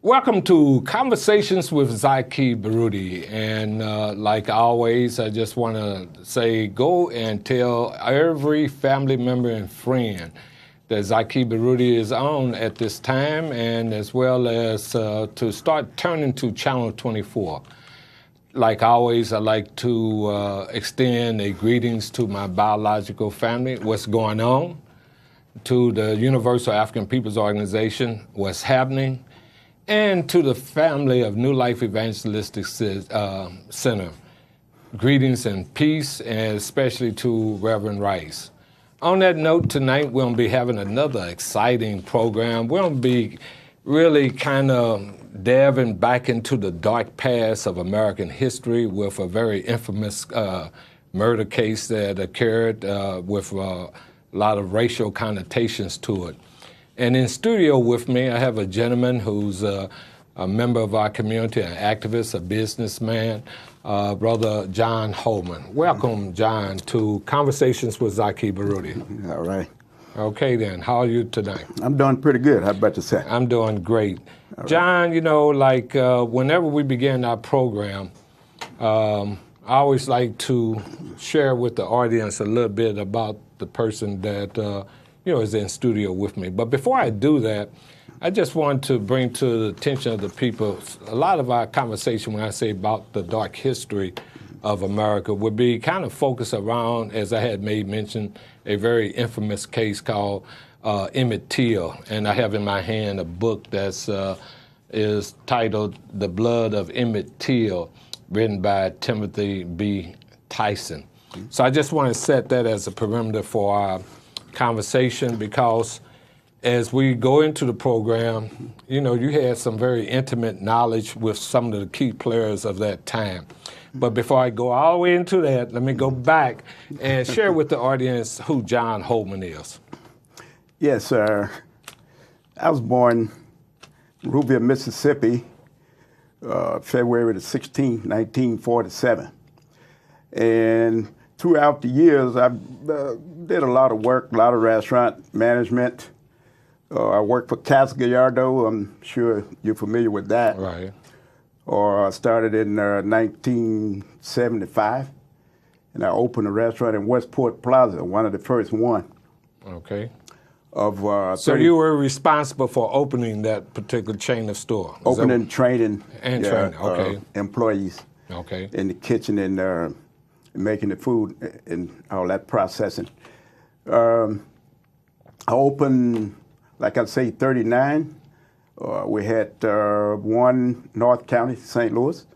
Welcome to Conversations with Zaki Baruti, and like always, I just want to say go and tell every family member and friend that Zaki Baruti is on at this time, and as well as to start turning to Channel 24. Like always, I like to extend a greetings to my biological family, what's going on, to the Universal African Peoples Organization, what's happening, and to the family of New Life Evangelistic Center. Greetings and peace, and especially to Reverend Rice. On that note, tonight we're going to be having another exciting program. We're going to be really kind of delving back into the dark past of American history with a very infamous murder case that occurred with a lot of racial connotations to it. And in studio with me, I have a gentleman who's a member of our community, an activist, a businessman, Brother John Holman. Welcome, John, to Conversations with Zaki Baruti. All right. Okay, then. How are you tonight? I'm doing pretty good. How about yourself? I'm doing great. All John, right. You know, like whenever we begin our program, I always like to share with the audience a little bit about the person that is in studio with me. But before I do that, I just want to bring to the attention of the people, a lot of our conversation when I say about the dark history of America would be kind of focused around, as I had made mention, a very infamous case called Emmett Till. And I have in my hand a book that's is titled The Blood of Emmett Till, written by Timothy B. Tyson. So I just want to set that as a perimeter for our conversation, because as we go into the program, you know, you had some very intimate knowledge with some of the key players of that time. But before I go all the way into that, let me go back and share with the audience who John Holman is. Yes, sir. I was born in Rubeville, Mississippi, February the 16th, 1947. And throughout the years, I did a lot of work, a lot of restaurant management. I worked for Casa Gallardo. I'm sure you're familiar with that. Right. Or I started in 1975, and I opened a restaurant in Westport Plaza, one of the first one. Okay. So you were responsible for opening that particular chain of store? Opening, training. And training, okay. Employees. Okay. In the kitchen and making the food and all that processing. I opened, like I say, 39. We had one North County, St. Louis,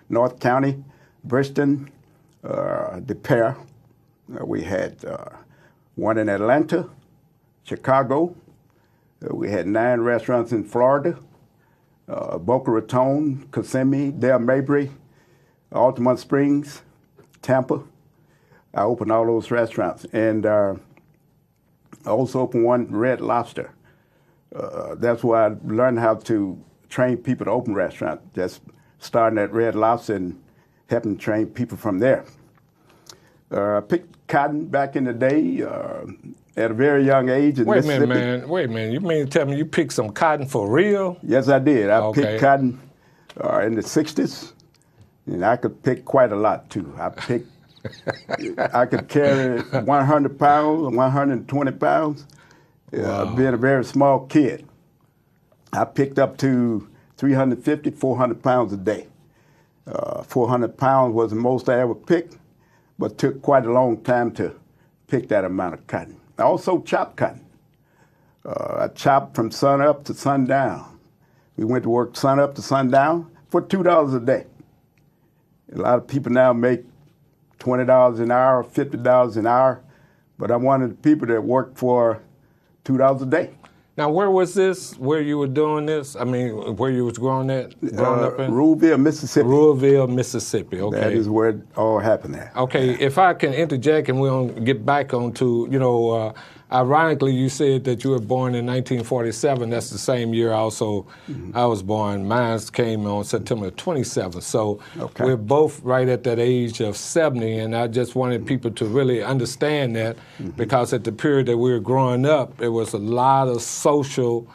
North County, Bristol, DePere. We had one in Atlanta, Chicago. We had 9 restaurants in Florida, Boca Raton, Kissimmee, Del Mabry, Altamont Springs, Tampa. I opened all those restaurants. And I also opened one, Red Lobster. That's where I learned how to train people to open restaurants, just starting at Red Lobster and helping train people from there. I picked cotton back in the day at a very young age in Mississippi. Wait a minute. You mean to tell me you picked some cotton for real? Yes, I did. I picked cotton in the 60s. And I could pick quite a lot, too. I could carry 100 pounds, 120 pounds, wow. Being a very small kid. I picked up to 350, 400 pounds a day. 400 pounds was the most I ever picked, but took quite a long time to pick that amount of cotton. I also chopped cotton. I chopped from sun up to sundown. We went to work sun up to sundown for $2 a day. A lot of people now make $20 an hour, $50 an hour, but I'm one of the people that worked for $2 a day. Now, where was this, where you were doing this? I mean, where you was growing up in? Ruleville, Mississippi. Ruleville, Mississippi, okay. That is where it all happened at. Okay, if I can interject and we'll get back onto, Ironically, you said that you were born in 1947. That's the same year also I was born. Mine came on September 27th. So we're both right at that age of 70, and I just wanted people to really understand that because at the period that we were growing up, there was a lot of social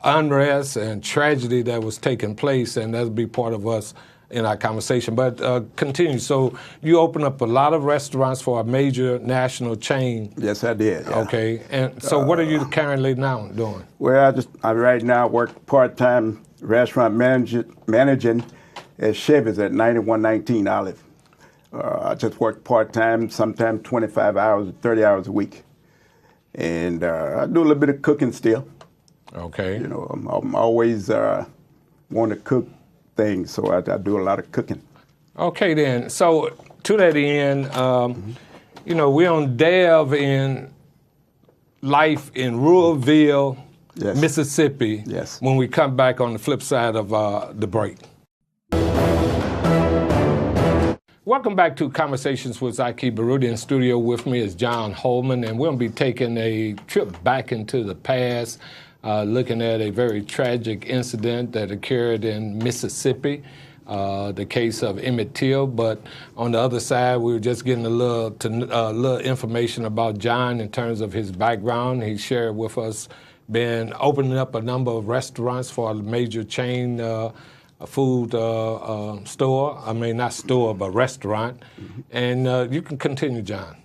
unrest and tragedy that was taking place, and that'll be part of us in our conversation. But continue. So you opened up a lot of restaurants for a major national chain. Yes, I did. Yeah. Okay. And so what are you currently now doing? Well, I right now work part-time restaurant managing at Chevy's at 9119 Olive. I just work part-time, sometimes 25 hours, 30 hours a week. And I do a little bit of cooking still. Okay. You know, I'm always want to cook things, so I do a lot of cooking. Okay, then. So to that end, you know, we're on delve in life in Ruralville, Mississippi. Yes. When we come back on the flip side of the break. Welcome back to Conversations with Zaki Baruti. In studio with me is John Holman, and we'll be taking a trip back into the past, looking at a very tragic incident that occurred in Mississippi, the case of Emmett Till. But on the other side, we were just getting a little information about John in terms of his background. He shared with us been opening up a number of restaurants for a major chain food store. I mean, not store, but restaurant. And you can continue, John.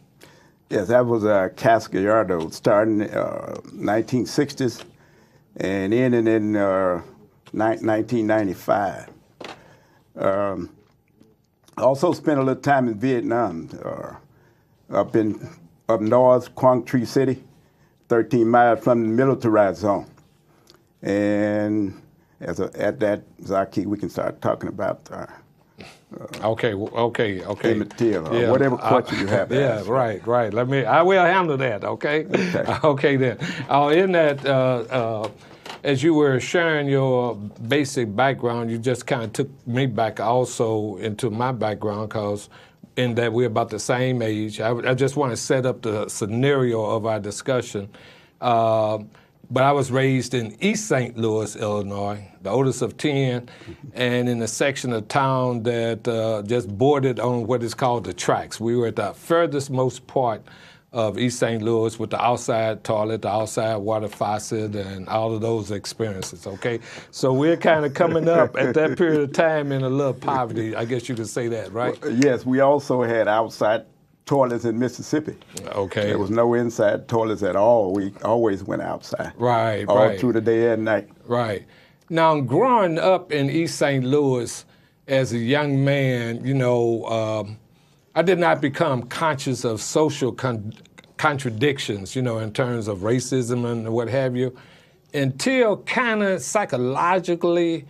Yes, that was Casa Gallardo, starting 1960s and ending in 1995. Also spent a little time in Vietnam, up north, Quang Tri City, 13 miles from the militarized zone. And at that, Zaki, we can start talking about Okay. Emmett Till, or whatever question you have. Yeah, right. I will handle that, okay? Okay then. In that, as you were sharing your basic background, you just kind of took me back also into my background, because in that we're about the same age. I just want to set up the scenario of our discussion. But I was raised in East St. Louis, Illinois, the oldest of 10, and in a section of town that just bordered on what is called the tracks. We were at the furthest most part of East St. Louis with the outside toilet, the outside water faucet, and all of those experiences, okay? So we're kind of coming up at that period of time in a little poverty, I guess you could say that, right? Well, yes, we also had outside toilets in Mississippi. Okay. There was no inside toilets at all. We always went outside. Right. All through the day and night. Right. Now, growing up in East St. Louis as a young man, you know, I did not become conscious of social contradictions, you know, in terms of racism and what have you, until kind of psychologically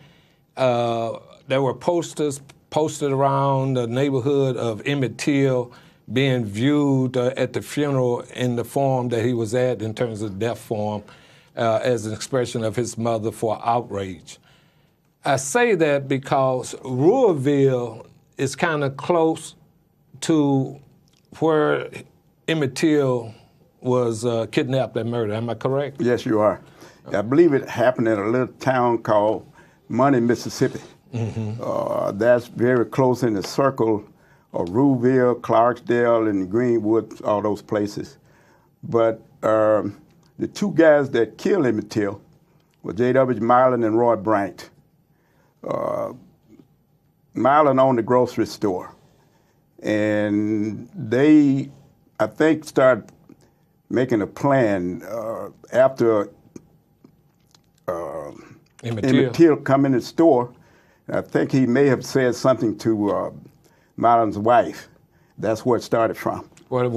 there were posters posted around the neighborhood of Emmett Till being viewed at the funeral in the form that he was at, in terms of death form, as an expression of his mother for outrage. I say that because Ruralville is kind of close to where Emmett Till was kidnapped and murdered. Am I correct? Yes, you are. I believe it happened in a little town called Money, Mississippi. That's very close in the circle of Ruralville, Clarksdale, and Greenwood, all those places. But the two guys that killed Emmett Till were J.W. Marlin and Roy Bryant. Marlin owned a grocery store, and they, I think, started making a plan after Emmett Till come in the store. I think he may have said something to Marlin's wife. That's where it started from. Well,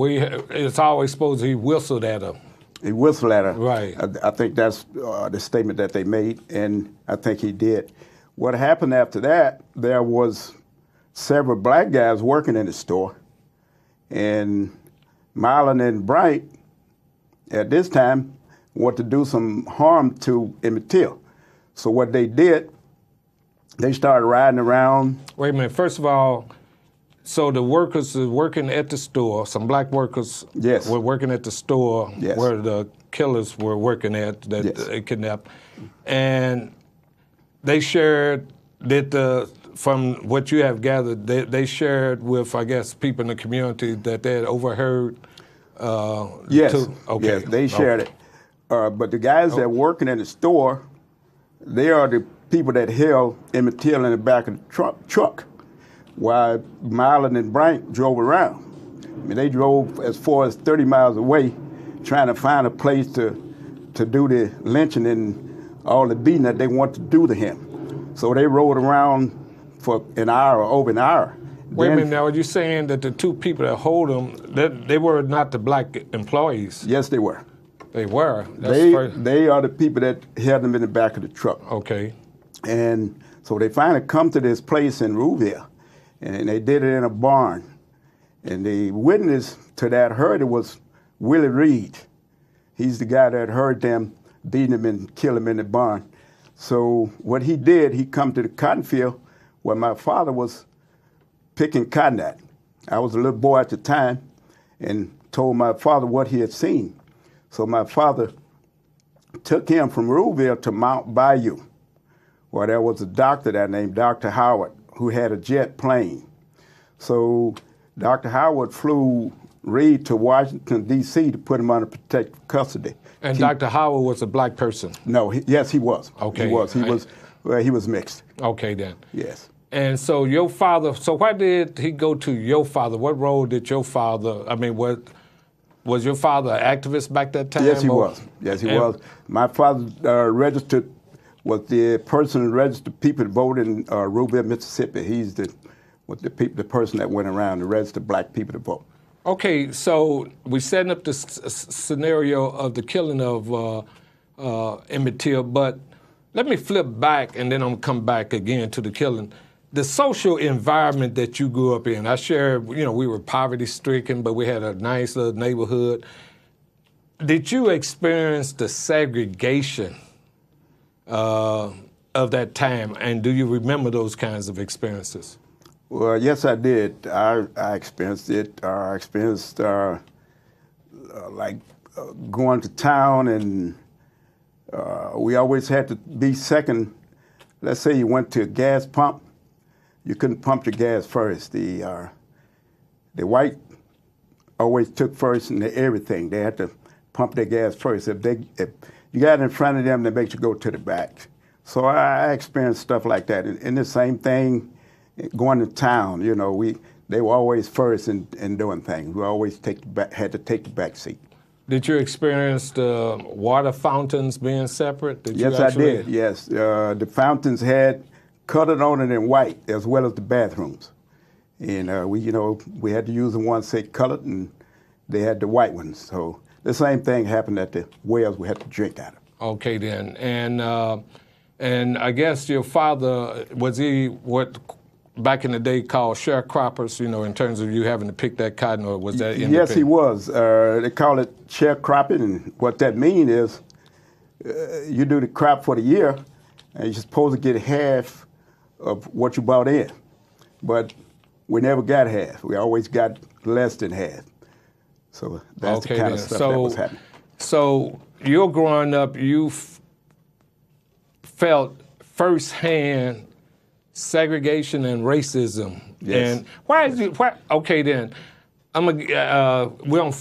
it's always supposed he whistled at her. He whistled at her. Right. I think that's the statement that they made, and I think he did. What happened after that, there was several black guys working in the store, and Marlin and Bright, at this time, wanted to do some harm to Emmett Till. So what they did, they started riding around. Wait a minute. First of all, So the workers are working at the store. Some black workers Yes. were working at the store Yes. where the killers were working at that Yes. they kidnapped, and they shared that from what you have gathered, they shared with, I guess, people in the community that they had overheard. Yes. Okay. Yes, they shared it. But the guys that working in the store, they are the people that held Emmett Till in the back of the truck while Marlon and Brank drove around. I mean, they drove as far as 30 miles away trying to find a place to do the lynching and all the beating that they want to do to him. So they rode around for an hour or over an hour. Wait a minute now, are you saying that the two people that hold them, they were not the black employees? Yes, they were. They were? They are the people that held them in the back of the truck. Okay. And so they finally come to this place in Rouville, and they did it in a barn. And the witness to that heard it was Willie Reed. He's the guy that heard them beating him and kill him in the barn. So what he did, he come to the cotton field where my father was picking cotton at. I was a little boy at the time and told my father what he had seen. So my father took him from Rouville to Mount Bayou, where there was a doctor there named Dr. Howard who had a jet plane. So Dr. Howard flew Reed to Washington, D.C. to put him under protective custody. And Dr. Howard was a black person? No, yes, he was. Okay. He was mixed. Okay, then. Yes. And so your father, so why did he go to your father? What role did your father, was your father an activist back that time? Yes, he was. Yes, he was. My father registered, was the person who registered people to vote in Rouville, Mississippi. He's the person that went around to register black people to vote. Okay, so we're setting up this scenario of the killing of Emmett Till, but let me flip back and then I'm gonna come back again to the killing. The social environment that you grew up in, I share, we were poverty stricken, but we had a nice little neighborhood. Did you experience the segregation of that time, and do you remember those kinds of experiences? Well, yes, I did. I experienced it. I experienced going to town, and we always had to be second. Let's say you went to a gas pump, you couldn't pump your gas first. The white always took first in everything. They had to pump their gas first. If you got in front of them, they make you go to the back. So I experienced stuff like that. And the same thing. Going to town, they were always first in doing things. We always had to take the back seat. Did you experience the water fountains being separate? Yes, I did. Yes, the fountains had colored on it in white, as well as the bathrooms. And we had to use the ones that colored, and they had the white ones. So the same thing happened at the wells we had to drink out of. Okay, then, and I guess your father, was he what back in the day called sharecroppers, in terms of you having to pick that cotton, or was that independent? Yes, he was. They call it sharecropping, and what that means is you do the crop for the year, and you're supposed to get half of what you bought in. But we never got half. We always got less than half. So that's the kind of stuff that was happening. So you're growing up, you felt firsthand segregation and racism. Yes. And okay, then we'll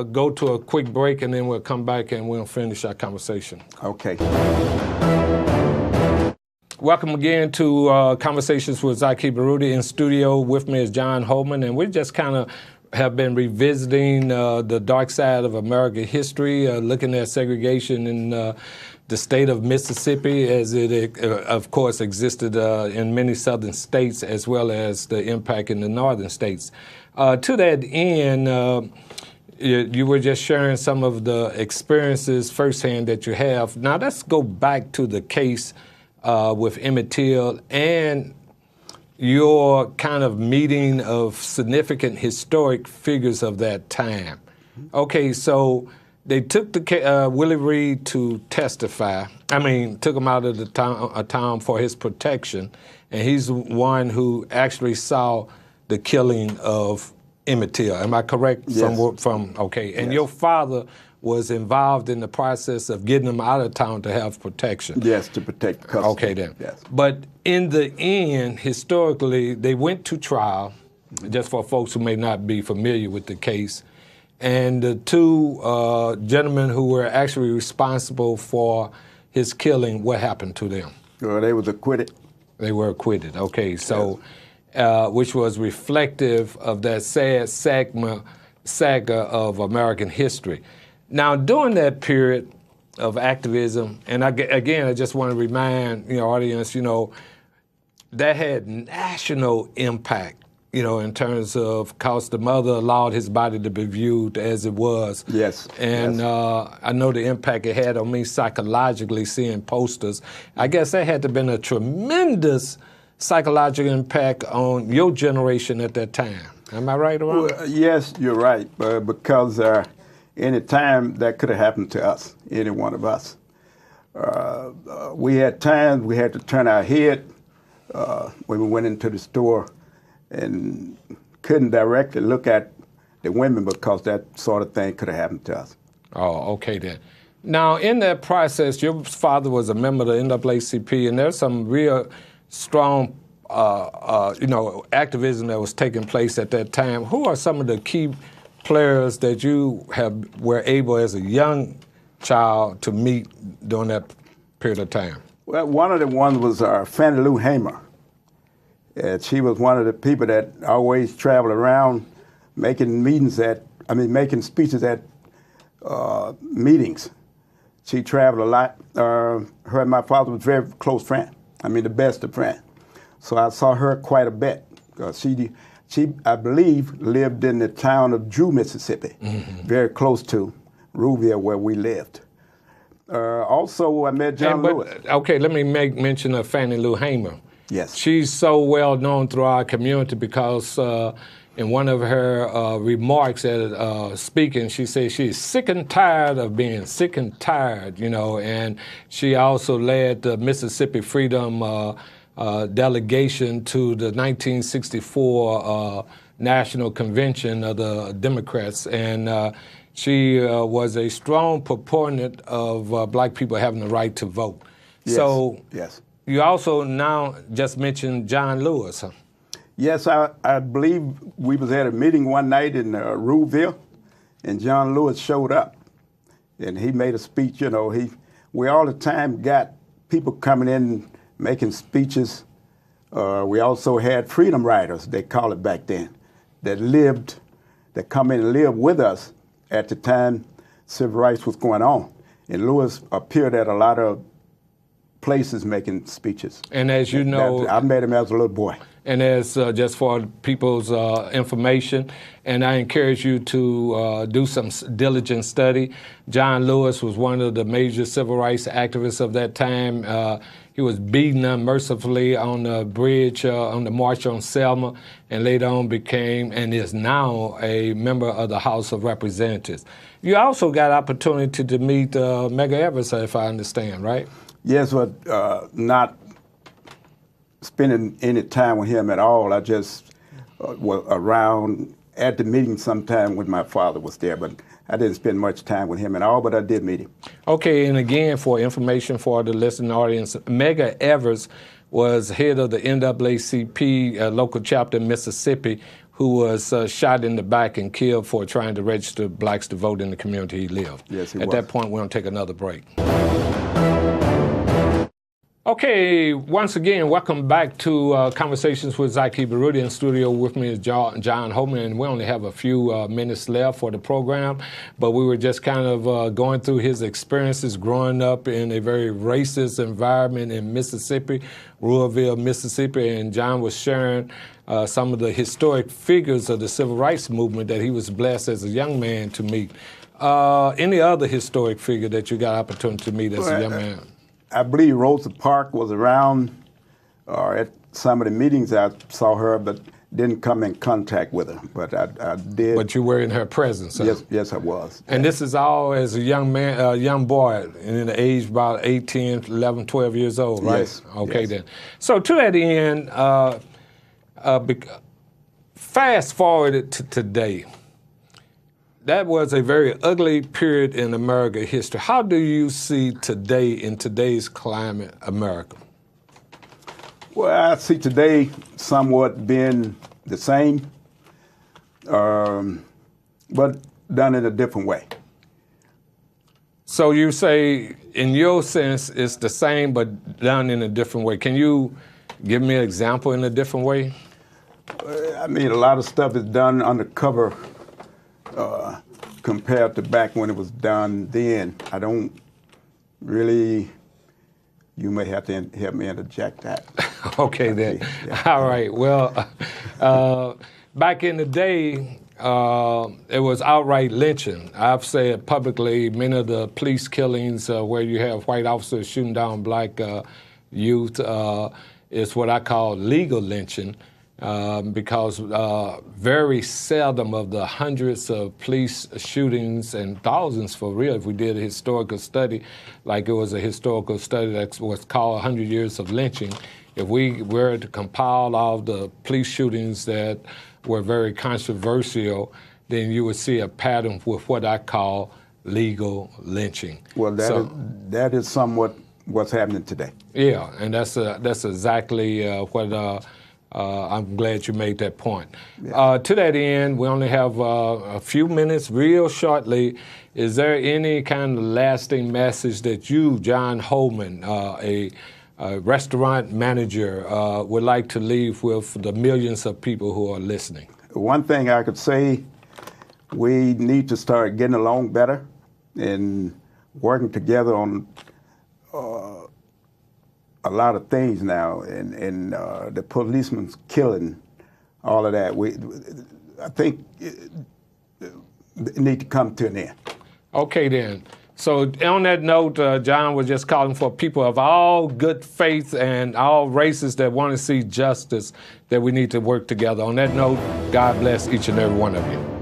go to a quick break, and then we'll come back and we'll finish our conversation. Okay. Welcome again to Conversations with Zaki Baruti. In studio with me is John Holman, and we just kind of have been revisiting the dark side of American history, looking at segregation in the state of Mississippi, as it, of course, existed in many southern states, as well as the impact in the northern states. To that end, you were just sharing some of the experiences firsthand that you have. Now let's go back to the case with Emmett Till and your kind of meeting of significant historic figures of that time. Okay, so they took Willie Reed to testify. Took him out of the town for his protection, and he's the one who actually saw the killing of Emmett Till. Am I correct? Yes. Okay. And Yes. your father was involved in the process of getting them out of town to have protection. Yes, to protect custody. Okay, then. Yes. But in the end, historically, they went to trial, just for folks who may not be familiar with the case. And the two gentlemen who were actually responsible for his killing, what happened to them? Well, they was acquitted. They were acquitted. Okay, so which was reflective of that sad saga of American history. Now, during that period of activism, and again, I just want to remind audience, that had national impact, in terms of, cause the mother allowed his body to be viewed as it was. Yes. And yes. I know the impact it had on me psychologically, seeing posters. I guess that had to have been a tremendous psychological impact on your generation at that time. Am I right or wrong? Well, yes, you're right, because any time that could have happened to us, any one of us. We had times we had to turn our head when we went into the store and couldn't directly look at the women because that sort of thing could have happened to us. Oh, okay then. Now, in that process, your father was a member of the NAACP, and there's some real strong, activism that was taking place at that time. Who are some of the key players that you were able, as a young child, to meet during that period of time? Well, one of the ones was Fannie Lou Hamer. She was one of the people that always traveled around making speeches at meetings. She traveled a lot. Her and my father was very close friends. The best of friends. So I saw her quite a bit. She, I believe, lived in the town of Drew, Mississippi, very close to Rouville, where we lived. Also, I met John Lewis. Okay, let me make mention of Fannie Lou Hamer. Yes. She's so well known through our community because in one of her remarks at speaking, she said she's sick and tired of being sick and tired, and she also led the Mississippi Freedom delegation to the 1964 National Convention of the Democrats, and she was a strong proponent of black people having the right to vote. Yes. So yes. You also now just mentioned John Lewis. Huh? Yes, I believe we was at a meeting one night in Rouville, and John Lewis showed up, and he made a speech. We all the time got people coming in making speeches. We also had freedom riders, they call it back then, that come in and lived with us at the time civil rights was going on. And Lewis appeared at a lot of places making speeches. And as you know, I met him as a little boy. And as just for people's information, and I encourage you to do some diligent study. John Lewis was one of the major civil rights activists of that time. He was beaten unmercifully on the bridge on the March on Selma, and later on became and is now a member of the House of Representatives. You also got opportunity to meet Medgar Evers, if I understand, right? Yes, but not spending any time with him at all. I just was around at the meeting sometime when my father was there, but I didn't spend much time with him at all, but I did meet him. Okay, and again, for information for the listening audience, Medgar Evers was head of the NAACP local chapter in Mississippi, who was shot in the back and killed for trying to register blacks to vote in the community he lived. Yes, he was. At that point, we're going to take another break. Okay, once again, welcome back to Conversations with Zaki Baruti. In studio with me is John Holman, and we only have a few minutes left for the program, but we were just kind of going through his experiences growing up in a very racist environment in Mississippi, Rouville, Mississippi, and John was sharing some of the historic figures of the civil rights movement that he was blessed as a young man to meet. Any other historic figure that you got opportunity to meet as a young man? I believe Rosa Parks was around at some of the meetings. I saw her, but didn't come in contact with her. But I did. But you were in her presence. Huh? Yes, I was. And this is all as a young man, young boy, in the age about 18, 11, 12 years old, right? Yes. Okay, yes. then. So to that end, Fast forward to today. That was a very ugly period in American history. How do you see today, in today's climate, America? Well, I see today somewhat being the same, but done in a different way. So you say, in your sense, it's the same, but done in a different way. Can you give me an example in a different way? I mean, a lot of stuff is done undercover compared to back when it was done then. I don't really, you may have to help me interject that. Okay, then. Yeah. All right. Well, back in the day, it was outright lynching. I've said publicly many of the police killings where you have white officers shooting down black youth is what I call legal lynching because very seldom of the hundreds of police shootings and thousands for real, if we did a historical study, like it was a historical study that was called 100 Years of Lynching, if we were to compile all the police shootings that were very controversial, then you would see a pattern with what I call legal lynching. Well, that is somewhat what's happening today. Yeah, and that's exactly what I'm glad you made that point. Yeah. To that end, we only have a few minutes, real shortly. Is there any kind of lasting message that you, John Holman, a restaurant manager, would like to leave with the millions of people who are listening? One thing I could say, we need to start getting along better and working together on a lot of things now, and the policeman's killing, all of that. I think it need to come to an end. Okay, then. So on that note, John was just calling for people of all good faith and all races that want to see justice, that we need to work together. On that note, God bless each and every one of you.